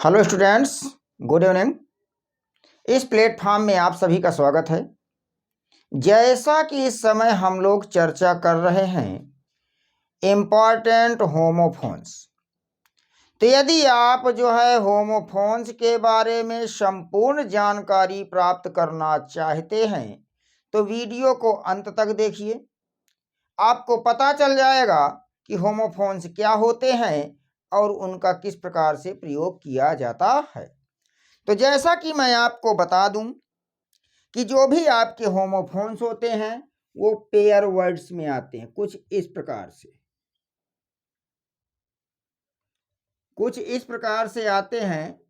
Hello students, good evening. इस platform में आप सभी का स्वागत है। जैसा कि इस समय हम लोग चर्चा कर रहे हैं इम्पॉर्टेंट होमोफोन्स, तो यदि आप जो है होमोफोन्स के बारे में संपूर्ण जानकारी प्राप्त करना चाहते हैं तो वीडियो को अंत तक देखिए। आपको पता चल जाएगा कि होमोफोन्स क्या होते हैं और उनका किस प्रकार से प्रयोग किया जाता है। तो जैसा कि मैं आपको बता दूं कि जो भी आपके होमोफोन्स होते हैं वो पेयर वर्ड्स में आते हैं कुछ इस प्रकार से आते हैं,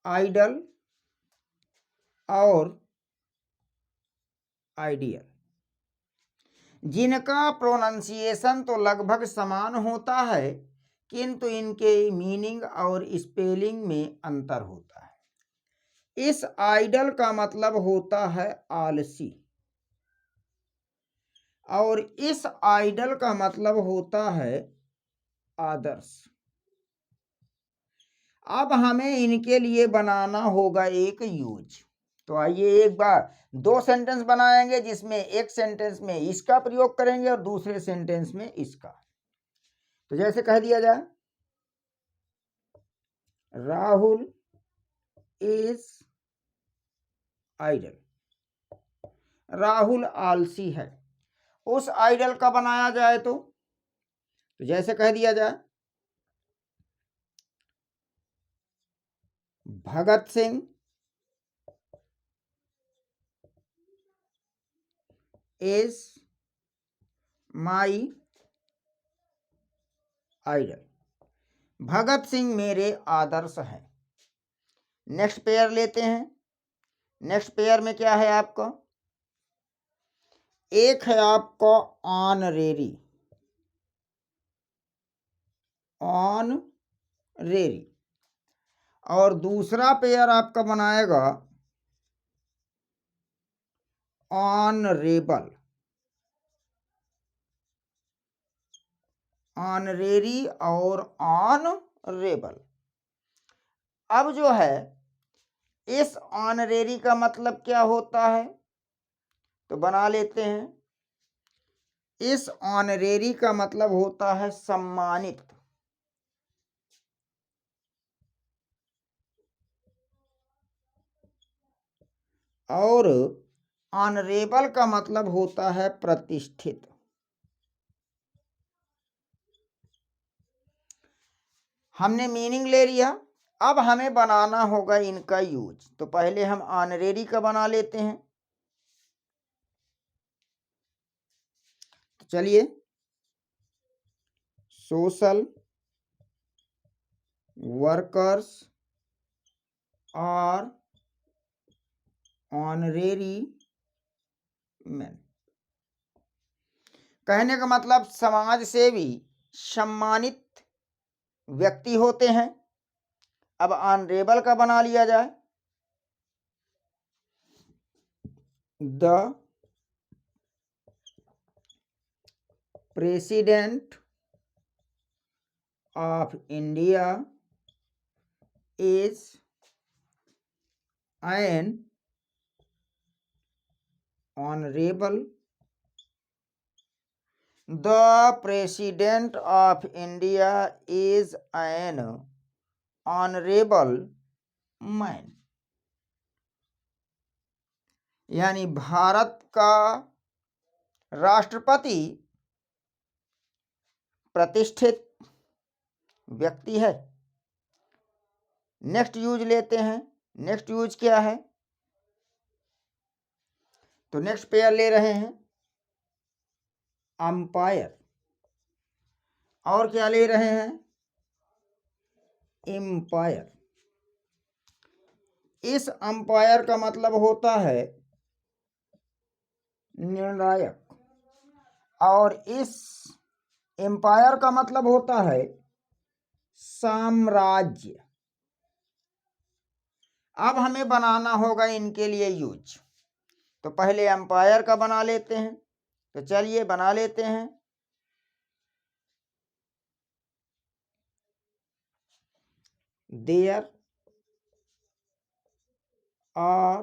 आइडल और आइडियल, जिनका प्रोनाउंसिएशन तो लगभग समान होता है किंतु इनके मीनिंग और स्पेलिंग में अंतर होता है। इस आइडल का मतलब होता है आलसी और इस आइडल का मतलब होता है आदर्श। अब हमें इनके लिए बनाना होगा एक यूज। तो आइए एक बार दो सेंटेंस बनाएंगे जिसमें एक सेंटेंस में इसका प्रयोग करेंगे और दूसरे सेंटेंस में इसका। तो जैसे कह दिया जाए, राहुल इज आइडल, राहुल आलसी है। उस आइडल का बनाया जाए तो जैसे कह दिया जाए, Bhagat Singh is my idol, Bhagat Singh मेरे आदर्श हैं। नेक्स्ट पेयर लेते हैं। नेक्स्ट पेयर में क्या है आपका, एक है आपका ऑनरेरी, ऑनरेरी, और दूसरा पेयर आपका बनाएगा ऑनरेबल, ऑनरेरी और ऑनरेबल। अब जो है इस ऑनरेरी का मतलब क्या होता है तो बना लेते हैं। इस ऑनरेरी का मतलब होता है सम्मानित, और ऑनरेबल का मतलब होता है प्रतिष्ठित। हमने मीनिंग ले लिया, अब हमें बनाना होगा इनका यूज। तो पहले हम ऑनरेरी का बना लेते हैं। तो चलिए, सोशल वर्कर्स और ऑनरेरी मैन, कहने का मतलब समाज सेवी सम्मानित व्यक्ति होते हैं। अब ऑनरेबल का बना लिया जाए, the president of India is an honourable, the president of India is an honourable man, यानी भारत का राष्ट्रपति प्रतिष्ठित व्यक्ति है। नेक्स्ट यूज लेते हैं। नेक्स्ट यूज क्या है, तो नेक्स्ट पेयर ले रहे हैं अंपायर, और क्या ले रहे हैं, एम्पायर। इस अंपायर का मतलब होता है निर्णायक, और इस एम्पायर का मतलब होता है साम्राज्य। अब हमें बनाना होगा इनके लिए यूज। तो पहले एम्पायर का बना लेते हैं। तो चलिए बना लेते हैं। There are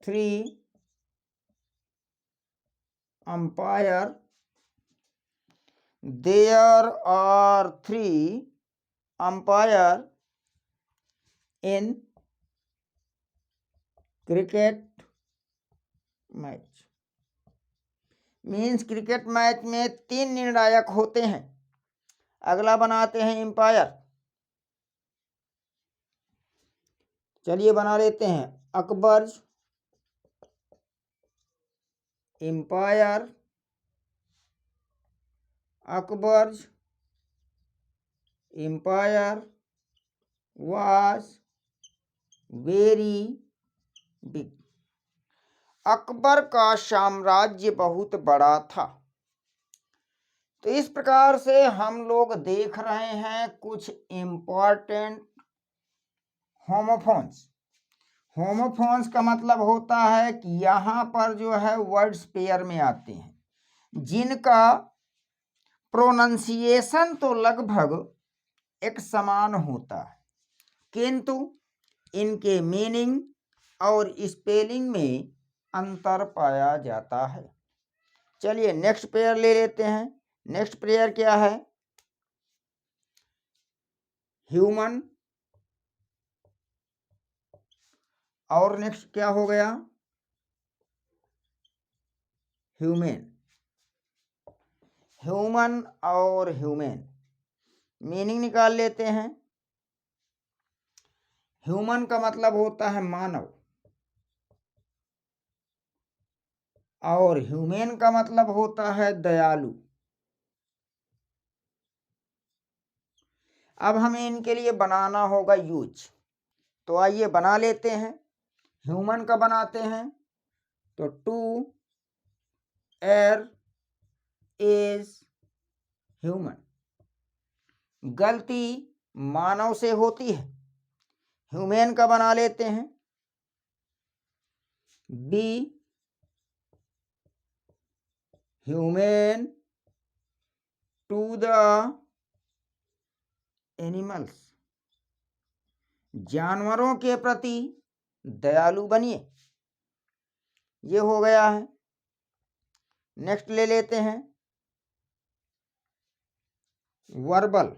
3 umpire, there are 3 umpire in cricket match. Means cricket match में 3 निर्णायक होते हैं। अगला बनाते हैं एम्पायर। चलिए बना लेते हैं Akbar's empire, Akbar's empire was very big. Akbar का साम्राज्य बहुत बड़ा था। तो इस प्रकार से हम लोग देख रहे हैं कुछ इम्पॉर्टेंट होमोफोन्स। होमोफोन्स का मतलब होता है कि यहाँ पर जो है वर्ड्स पेयर में आते हैं जिनका प्रोनंसिएशन तो लगभग एक समान होता है, किंतु इनके मीनिंग और स्पेलिंग में अंतर पाया जाता है। चलिए नेक्स्ट पेयर ले लेते हैं। नेक्स्ट पेयर क्या है? ह्यूमन। और नेक्स्ट क्या हो गया? ह्यूमन। ह्यूमन और ह्यूमन मीनिंग निकाल लेते हैं। ह्यूमन का मतलब होता है मानव और ह्यूमन का मतलब होता है दयालु। अब हमें इनके लिए बनाना होगा यूज, तो आइए बना लेते हैं। ह्यूमन का बनाते हैं तो टू एयर इज ह्यूमन। गलती मानव से होती है। ह्यूमन का बना लेते हैं be human to the animals. जानवरों के प्रति दयालु बनिए। ये हो गया है। नेक्स्ट ले लेते हैं वर्बल।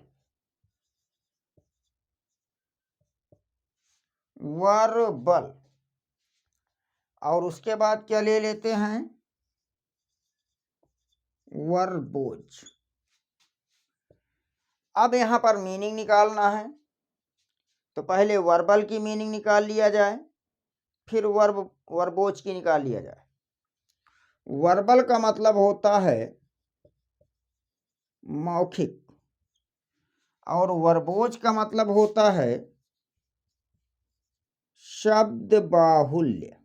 वर्बल और उसके बाद क्या ले लेते हैं? वर्बोज। अब यहां पर मीनिंग निकालना है तो पहले वर्बल की मीनिंग निकाल लिया जाए, फिर वर्बोज की निकाल लिया जाए। वर्बल का मतलब होता है मौखिक और वर्बोज का मतलब होता है शब्द बाहुल्य।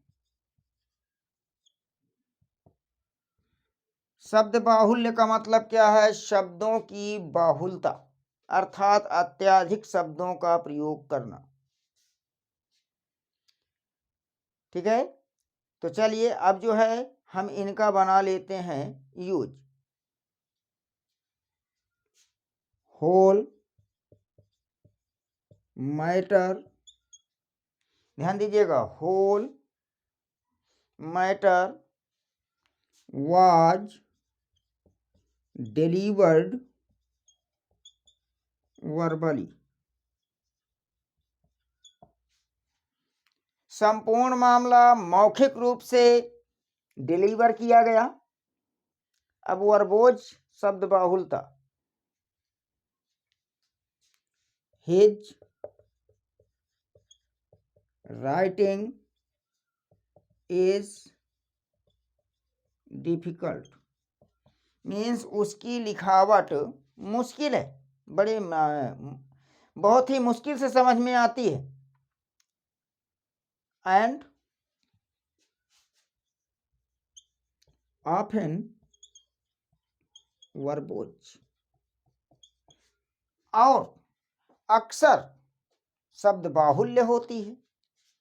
शब्द बाहुल्य का मतलब क्या है? शब्दों की बाहुलता, अर्थात अत्यधिक शब्दों का प्रयोग करना। ठीक है, तो चलिए अब जो है हम इनका बना लेते हैं यूज। होल मैटर, ध्यान दीजिएगा, whole matter was delivered verbally. संपूर्ण मामला मौखिक रूप से डिलीवर किया गया। अब वर्बोज शब्द बाहुलता, his writing is difficult. Means उसकी लिखावट मुश्किल है, बड़े बहुत ही मुश्किल से समझ में आती है। एंड ऑफन वर्बोज, और अक्सर शब्द बाहुल्य होती है,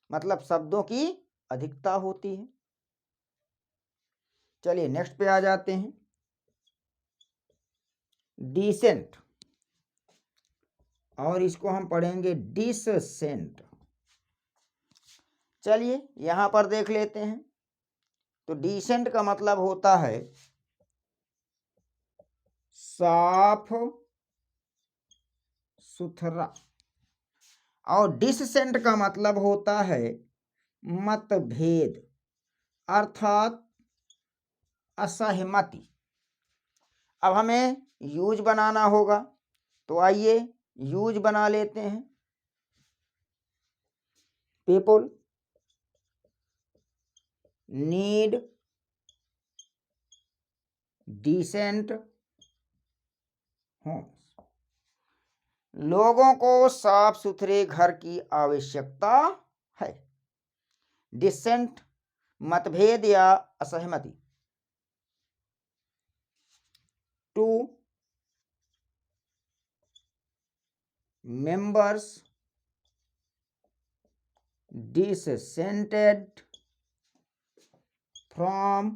मतलब शब्दों की अधिकता होती है। चलिए नेक्स्ट पे आ जाते हैं। डिसेंट और इसको हम पढ़ेंगे डिसेंट। चलिए यहां पर देख लेते हैं। तो डिसेंट का मतलब होता है साफ सुथरा, और डिसेंट का मतलब होता है मतभेद अर्थात असहमति। अब हमें यूज बनाना होगा, तो आइए यूज बना लेते हैं। People need decent homes. लोगों को साफ सुथरे घर की आवश्यकता है। डिसेंट मतभेद या असहमति। Two members dissented from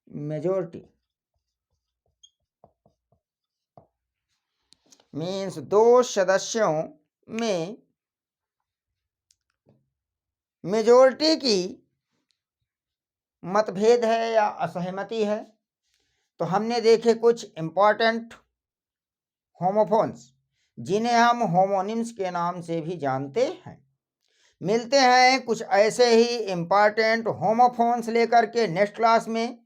majority means दो सदस्यों में मेजोरिटी की मतभेद है या असहमति है। तो हमने देखे कुछ इंपॉर्टेंट होमोफोन्स जिन्हें हम होमोनिम्स के नाम से भी जानते हैं। मिलते हैं कुछ ऐसे ही इंपॉर्टेंट होमोफोन्स लेकर के नेक्स्ट क्लास में।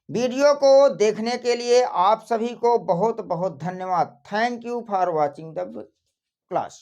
वीडियो को देखने के लिए आप सभी को बहुत बहुत धन्यवाद। Thank you for watching the class.